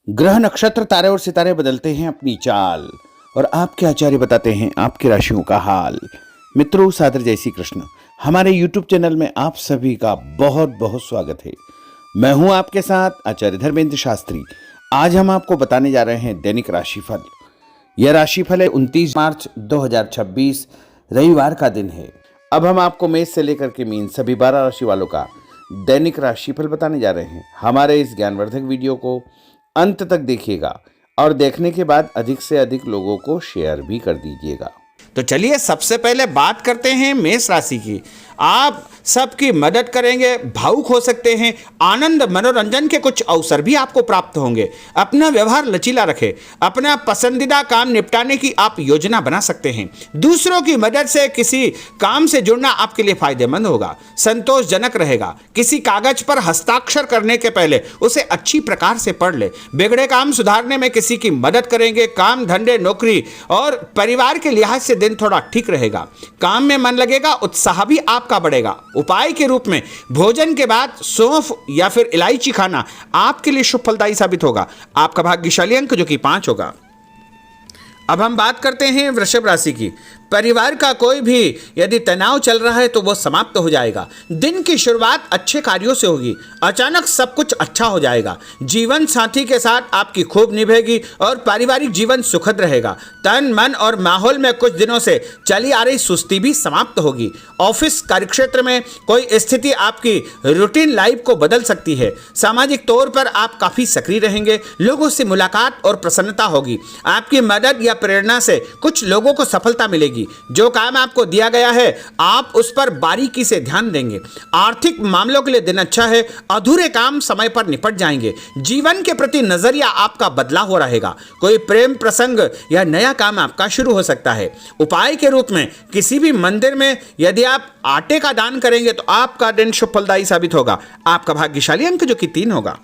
ग्रह नक्षत्र तारे और सितारे बदलते हैं अपनी चाल और आपके आचार्य बताते हैं आपकी राशियों का हाल। मित्रों, सादर जय श्री कृष्ण। हमारे YouTube चैनल में आप सभी का बहुत बहुत स्वागत है। मैं हूं आपके साथ आचार्य धर्मेंद्र शास्त्री। आज हम आपको बताने जा रहे हैं दैनिक राशिफल। यह राशिफल है 29 मार्च 2026 रविवार का दिन है। अब हम आपको मेष से लेकर के मीन सभी 12 राशि वालों का दैनिक राशिफल बताने जा रहे हैं। हमारे इस ज्ञानवर्धक वीडियो को अंत तक देखिएगा और देखने के बाद अधिक से अधिक लोगों को शेयर भी कर दीजिएगा। तो चलिए सबसे पहले बात करते हैं मेष राशि की। आप सबकी मदद करेंगे, भावुक हो सकते हैं, आनंद मनोरंजन के कुछ अवसर भी आपको प्राप्त होंगे। अपना व्यवहार लचीला रखें, अपना पसंदीदा काम निपटाने की आप योजना बना सकते हैं। दूसरों की मदद से किसी काम से जुड़ना आपके लिए फायदेमंद होगा, संतोषजनक रहेगा। किसी कागज पर हस्ताक्षर करने के पहले उसे अच्छी प्रकार से पढ़ ले। बिगड़े काम सुधारने में किसी की मदद करेंगे। काम, धंधे, नौकरी और परिवार के लिहाज से दिन थोड़ा ठीक रहेगा। काम में मन लगेगा, उत्साह भी आपका बढ़ेगा। उपाय के रूप में भोजन के बाद सौंफ या फिर इलायची खाना आपके लिए शुभ फलदायी साबित होगा। आपका भाग्यशाली अंक जो कि 5 होगा। अब हम बात करते हैं वृषभ राशि की। परिवार का कोई भी यदि तनाव चल रहा है तो वो समाप्त हो जाएगा। दिन की शुरुआत अच्छे कार्यों से होगी। अचानक सब कुछ अच्छा हो जाएगा। जीवन साथी के साथ आपकी खूब निभेगी और पारिवारिक जीवन सुखद रहेगा। तन, मन और माहौल में कुछ दिनों से चली आ रही सुस्ती भी समाप्त होगी। ऑफिस कार्यक्षेत्र में कोई स्थिति आपकी रूटीन लाइफ को बदल सकती है। सामाजिक तौर पर आप काफी सक्रिय रहेंगे। लोगों से मुलाकात और प्रसन्नता होगी। आपकी मदद या प्रेरणा से कुछ लोगों को सफलता मिलेगी। जो काम आपको दिया गया है आप उस पर बारीकी से ध्यान देंगे। आर्थिक मामलों के लिए दिन अच्छा है। अधूरे काम समय पर निपट जाएंगे। जीवन के प्रति नजरिया आपका बदलाव हो रहेगा। कोई प्रेम प्रसंग या नया काम आपका शुरू हो सकता है। उपाय के रूप में किसी भी मंदिर में यदि आप आटे का दान करेंगे तो आपका दिन शुभ फलदायी साबित होगा। आपका भाग्यशाली अंक जो कि 3 होगा।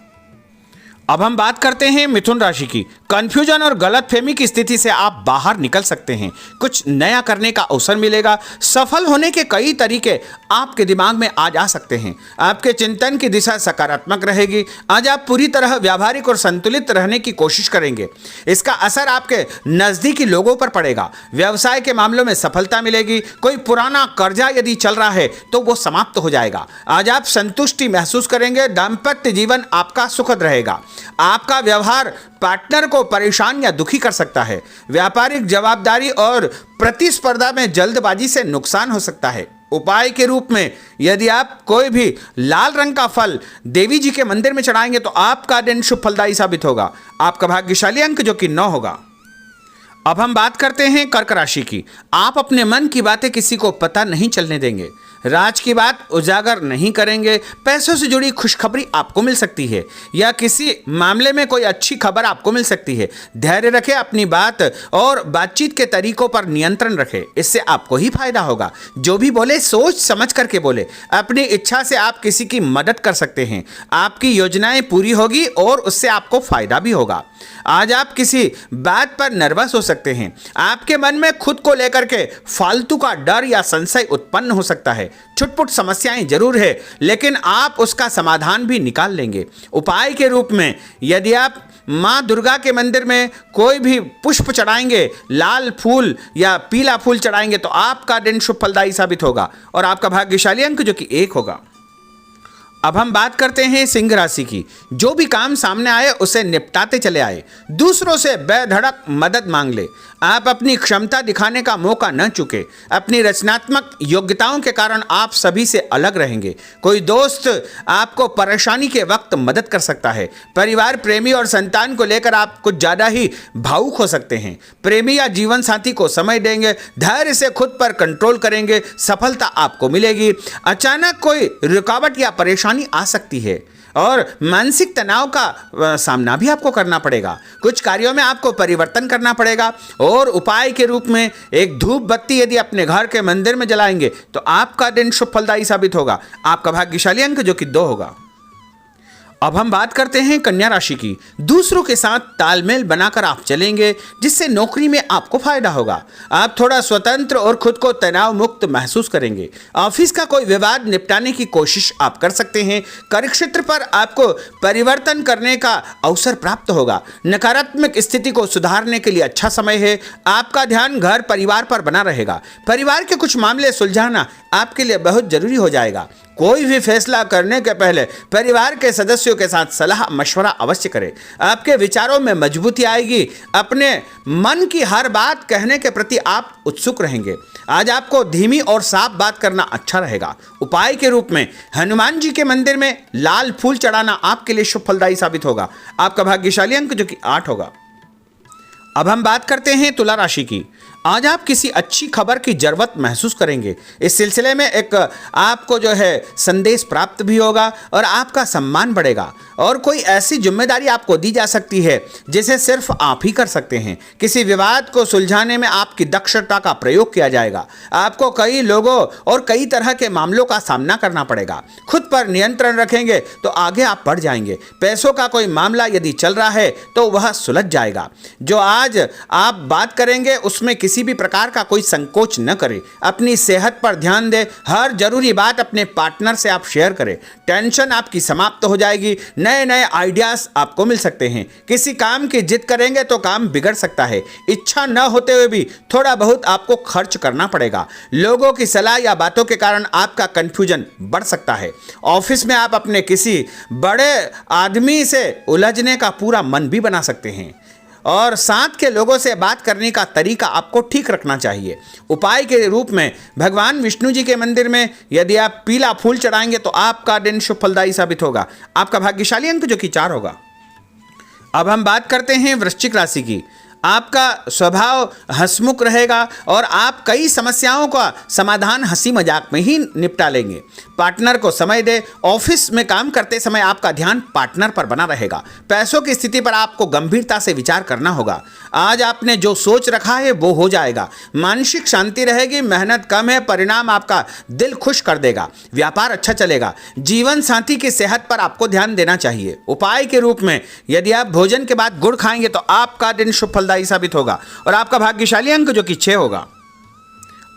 अब हम बात करते हैं मिथुन राशि की। कंफ्यूजन और गलतफहमी की स्थिति से आप बाहर निकल सकते हैं। कुछ नया करने का अवसर मिलेगा। सफल होने के कई तरीके आपके दिमाग में आज आ सकते हैं। आपके चिंतन की दिशा सकारात्मक रहेगी। आज आप पूरी तरह व्यावहारिक और संतुलित रहने की कोशिश करेंगे। इसका असर आपके नजदीकी लोगों पर पड़ेगा। व्यवसाय के मामलों में सफलता मिलेगी। कोई पुराना कर्जा यदि चल रहा है तो वो समाप्त हो जाएगा। आज आप संतुष्टि महसूस करेंगे। दाम्पत्य जीवन आपका सुखद रहेगा। आपका व्यवहार पार्टनर को परेशान या दुखी कर सकता है। व्यापारिक जवाबदारी और प्रतिस्पर्धा में जल्दबाजी से नुकसान हो सकता है। उपाय के रूप में यदि आप कोई भी लाल रंग का फल देवी जी के मंदिर में चढ़ाएंगे तो आपका दिन शुभ फलदायी साबित होगा। आपका भाग्यशाली अंक जो कि 9 होगा। अब हम बात करते हैं कर्क राशि की। आप अपने मन की बातें किसी को पता नहीं चलने देंगे। राज की बात उजागर नहीं करेंगे। पैसों से जुड़ी खुशखबरी आपको मिल सकती है या किसी मामले में कोई अच्छी खबर आपको मिल सकती है। धैर्य रखें। अपनी बात और बातचीत के तरीकों पर नियंत्रण रखें। इससे आपको ही फायदा होगा। जो भी बोले सोच समझ करके बोले। अपनी इच्छा से आप किसी की मदद कर सकते हैं। आपकी योजनाएं पूरी होगी और उससे आपको फायदा भी होगा। आज आप किसी बात पर नर्वस हो सकते हैं। आपके मन में खुद को लेकर के फालतू का डर या संशय उत्पन्न हो सकता है। छुटपुट समस्याएं जरूर है लेकिन आप उसका समाधान भी निकाल लेंगे। उपाय के रूप में यदि आप माँ दुर्गा के मंदिर में कोई भी पुष्प चढ़ाएंगे, लाल फूल या पीला फूल चढ़ाएंगे तो आपका दिन शुभ फलदायी साबित होगा और आपका भाग्यशाली अंक जो कि 1 होगा। अब हम बात करते हैं सिंह राशि की। जो भी काम सामने आए उसे निपटाते चले आए। दूसरों से बेधड़क मदद मांग ले। आप अपनी क्षमता दिखाने का मौका न चुके। अपनी रचनात्मक योग्यताओं के कारण आप सभी से अलग रहेंगे। कोई दोस्त आपको परेशानी के वक्त मदद कर सकता है। परिवार, प्रेमी और संतान को लेकर आप कुछ ज़्यादा ही भावुक हो सकते हैं। प्रेमी या जीवन साथी को समय देंगे। धैर्य से खुद पर कंट्रोल करेंगे। सफलता आपको मिलेगी। अचानक कोई रुकावट या परेशानी आ सकती है और मानसिक तनाव का सामना भी आपको करना पड़ेगा। कुछ कार्यों में आपको परिवर्तन करना पड़ेगा और उपाय के रूप में एक धूप बत्ती यदि अपने घर के मंदिर में जलाएंगे तो आपका दिन शुभ फलदायी साबित होगा। आपका भाग्यशाली अंक जो कि 2 होगा। अब हम बात करते हैं कन्या राशि की। दूसरों के साथ तालमेल बनाकर आप चलेंगे, जिससे नौकरी में आपको फायदा होगा। आप थोड़ा स्वतंत्र और खुद को तनाव मुक्त महसूस करेंगे। ऑफिस का कोई विवाद निपटाने की कोशिश आप कर सकते हैं। कार्यक्षेत्र पर आपको परिवर्तन करने का अवसर प्राप्त होगा। नकारात्मक स्थिति को सुधारने के लिए अच्छा समय है। आपका ध्यान घर परिवार पर बना रहेगा। परिवार के कुछ मामले सुलझाना आपके लिए बहुत जरूरी हो जाएगा। कोई भी फैसला करने के पहले परिवार के सदस्यों के साथ सलाह मशवरा अवश्य करें। आपके विचारों में मजबूती आएगी। अपने मन की हर बात कहने के प्रति आप उत्सुक रहेंगे। आज आपको धीमी और साफ बात करना अच्छा रहेगा। उपाय के रूप में हनुमान जी के मंदिर में लाल फूल चढ़ाना आपके लिए शुभ फलदायी साबित होगा। आपका भाग्यशाली अंक जो कि 8 होगा। अब हम बात करते हैं तुला राशि की। आज आप किसी अच्छी खबर की जरूरत महसूस करेंगे। इस सिलसिले में एक आपको जो है संदेश प्राप्त भी होगा और आपका सम्मान बढ़ेगा। और कोई ऐसी जिम्मेदारी आपको दी जा सकती है जिसे सिर्फ आप ही कर सकते हैं। किसी विवाद को सुलझाने में आपकी दक्षता का प्रयोग किया जाएगा। आपको कई लोगों और कई तरह के मामलों का सामना करना पड़ेगा। खुद पर नियंत्रण रखेंगे तो आगे आप बढ़ जाएंगे। पैसों का कोई मामला यदि चल रहा है तो वह सुलझ जाएगा। जो आज आप बात करेंगे उसमें किसी भी प्रकार का कोई संकोच न करें। अपनी सेहत पर ध्यान दें। हर जरूरी बात अपने पार्टनर से आप शेयर करें। टेंशन आपकी समाप्त हो जाएगी। नए नए आइडियाज आपको मिल सकते हैं। किसी काम की जिद करेंगे तो काम बिगड़ सकता है। इच्छा न होते हुए भी थोड़ा बहुत आपको खर्च करना पड़ेगा। लोगों की सलाह या बातों के कारण आपका कंफ्यूजन बढ़ सकता है। ऑफिस में आप अपने किसी बड़े आदमी से उलझने का पूरा मन भी बना सकते हैं। और साथ के लोगों से बात करने का तरीका आपको ठीक रखना चाहिए। उपाय के रूप में भगवान विष्णु जी के मंदिर में यदि आप पीला फूल चढ़ाएंगे तो आपका दिन शुभ फलदायी साबित होगा। आपका भाग्यशाली अंक जो कि 4 होगा। अब हम बात करते हैं वृश्चिक राशि की। आपका स्वभाव हंसमुख रहेगा और आप कई समस्याओं का समाधान हंसी मजाक में ही निपटा लेंगे। पार्टनर को समय दे। ऑफिस में काम करते समय आपका ध्यान पार्टनर पर बना रहेगा। पैसों की स्थिति पर आपको गंभीरता से विचार करना होगा। आज आपने जो सोच रखा है वो हो जाएगा। मानसिक शांति रहेगी। मेहनत कम है, परिणाम आपका दिल खुश कर देगा। व्यापार अच्छा चलेगा। जीवन साथी की सेहत पर आपको ध्यान देना चाहिए। उपाय के रूप में यदि आप भोजन के बाद गुड़ खाएंगे तो आपका दिन शुभ फलदायी साबित होगा और आपका भाग्यशाली अंक जो कि 6 होगा।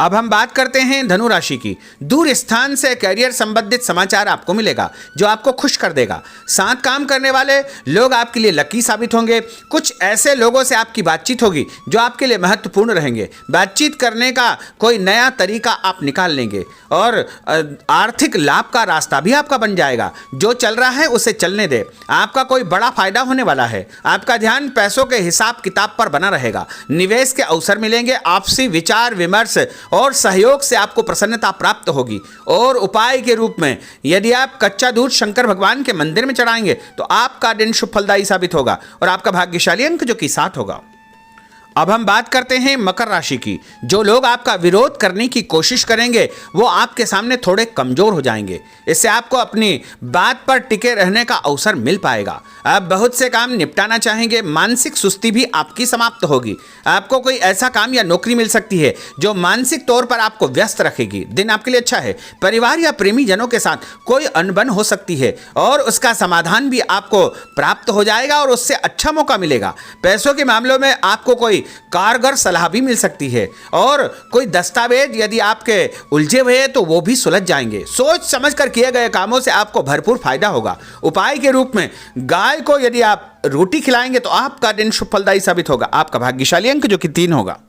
अब हम बात करते हैं धनु राशि की। दूर स्थान से करियर संबंधित समाचार आपको मिलेगा जो आपको खुश कर देगा। साथ काम करने वाले लोग आपके लिए लकी साबित होंगे। कुछ ऐसे लोगों से आपकी बातचीत होगी जो आपके लिए महत्वपूर्ण रहेंगे। बातचीत करने का कोई नया तरीका आप निकाल लेंगे और आर्थिक लाभ का रास्ता भी आपका बन जाएगा। जो चल रहा है उसे चलने दे। आपका कोई बड़ा फायदा होने वाला है। आपका ध्यान पैसों के हिसाब किताब पर बना रहेगा। निवेश के अवसर मिलेंगे। आपसी विचार विमर्श और सहयोग से आपको प्रसन्नता प्राप्त होगी। और उपाय के रूप में यदि आप कच्चा दूध शंकर भगवान के मंदिर में चढ़ाएंगे तो आपका दिन शुभ फलदायी साबित होगा और आपका भाग्यशाली अंक जो कि 7 होगा। अब हम बात करते हैं मकर राशि की। जो लोग आपका विरोध करने की कोशिश करेंगे वो आपके सामने थोड़े कमजोर हो जाएंगे। इससे आपको अपनी बात पर टिके रहने का अवसर मिल पाएगा। आप बहुत से काम निपटाना चाहेंगे। मानसिक सुस्ती भी आपकी समाप्त होगी। आपको कोई ऐसा काम या नौकरी मिल सकती है जो मानसिक तौर पर आपको व्यस्त रखेगी। दिन आपके लिए अच्छा है। परिवार या प्रेमी जनों के साथ कोई अनबन हो सकती है और उसका समाधान भी आपको प्राप्त हो जाएगा और उससे अच्छा मौका मिलेगा। पैसों के मामलों में आपको कोई कारगर सलाह भी मिल सकती है और कोई दस्तावेज यदि आपके उलझे हुए हैं तो वो भी सुलझ जाएंगे। सोच समझकर किए गए कामों से आपको भरपूर फायदा होगा। उपाय के रूप में गाय को यदि आप रोटी खिलाएंगे तो आपका दिन शुभ फलदायी साबित होगा। आपका भाग्यशाली अंक जो कि 3 होगा।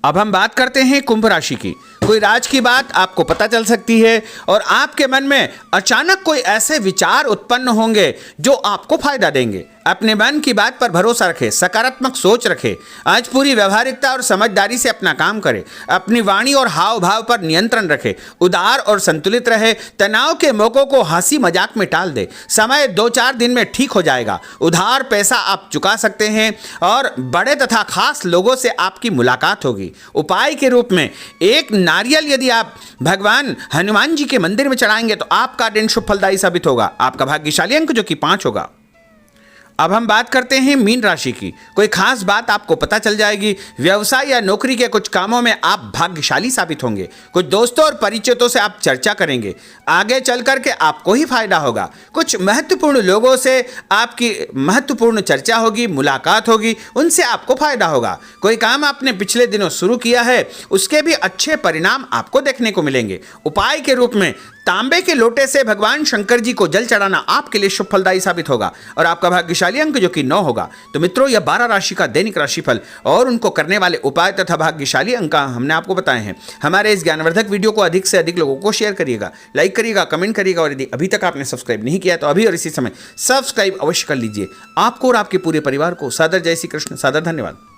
अब हम बात करते हैं कुंभ राशि की। कोई राज की बात आपको पता चल सकती है और आपके मन में अचानक कोई ऐसे विचार उत्पन्न होंगे जो आपको फायदा देंगे। अपने मन की बात पर भरोसा रखें। सकारात्मक सोच रखें। आज पूरी व्यवहारिकता और समझदारी से अपना काम करें। अपनी वाणी और हाव भाव पर नियंत्रण रखें। उदार और संतुलित रहे। तनाव के मौकों को हंसी मजाक में टाल दे। समय 2-4 दिन में ठीक हो जाएगा। उधार पैसा आप चुका सकते हैं और बड़े तथा खास लोगों से आपकी मुलाकात होगी। उपाय के रूप में एक नारियल यदि आप भगवान हनुमान जी के मंदिर में चढ़ाएंगे तो आपका दिन शुभ फलदायी साबित होगा। आपका भाग्यशाली अंक जो कि 5 होगा। अब हम बात करते हैं मीन राशि की। कोई खास बात आपको पता चल जाएगी। व्यवसाय या नौकरी के कुछ कामों में आप भाग्यशाली साबित होंगे। कुछ दोस्तों और परिचितों से आप चर्चा करेंगे, आगे चल करके आपको ही फायदा होगा। कुछ महत्वपूर्ण लोगों से आपकी महत्वपूर्ण चर्चा होगी, मुलाकात होगी, उनसे आपको फायदा होगा। कोई काम आपने पिछले दिनों शुरू किया है, उसके भी अच्छे परिणाम आपको देखने को मिलेंगे। उपाय के रूप में तांबे के लोटे से भगवान शंकर जी को जल चढ़ाना आपके लिए शुभ फलदायी साबित होगा और आपका भाग्यशाली अंक जो कि 9 होगा। तो मित्रों, यह 12 राशि का दैनिक राशिफल और उनको करने वाले उपाय तथा भाग्यशाली अंक हमने आपको बताए हैं। हमारे इस ज्ञानवर्धक वीडियो को अधिक से अधिक लोगों को शेयर करिएगा, लाइक करिएगा, कमेंट करिएगा और यदि अभी तक आपने सब्सक्राइब नहीं किया तो अभी और इसी समय सब्सक्राइब अवश्य कर लीजिए। आपको और आपके पूरे परिवार को सादर जय श्री कृष्ण, सादर धन्यवाद।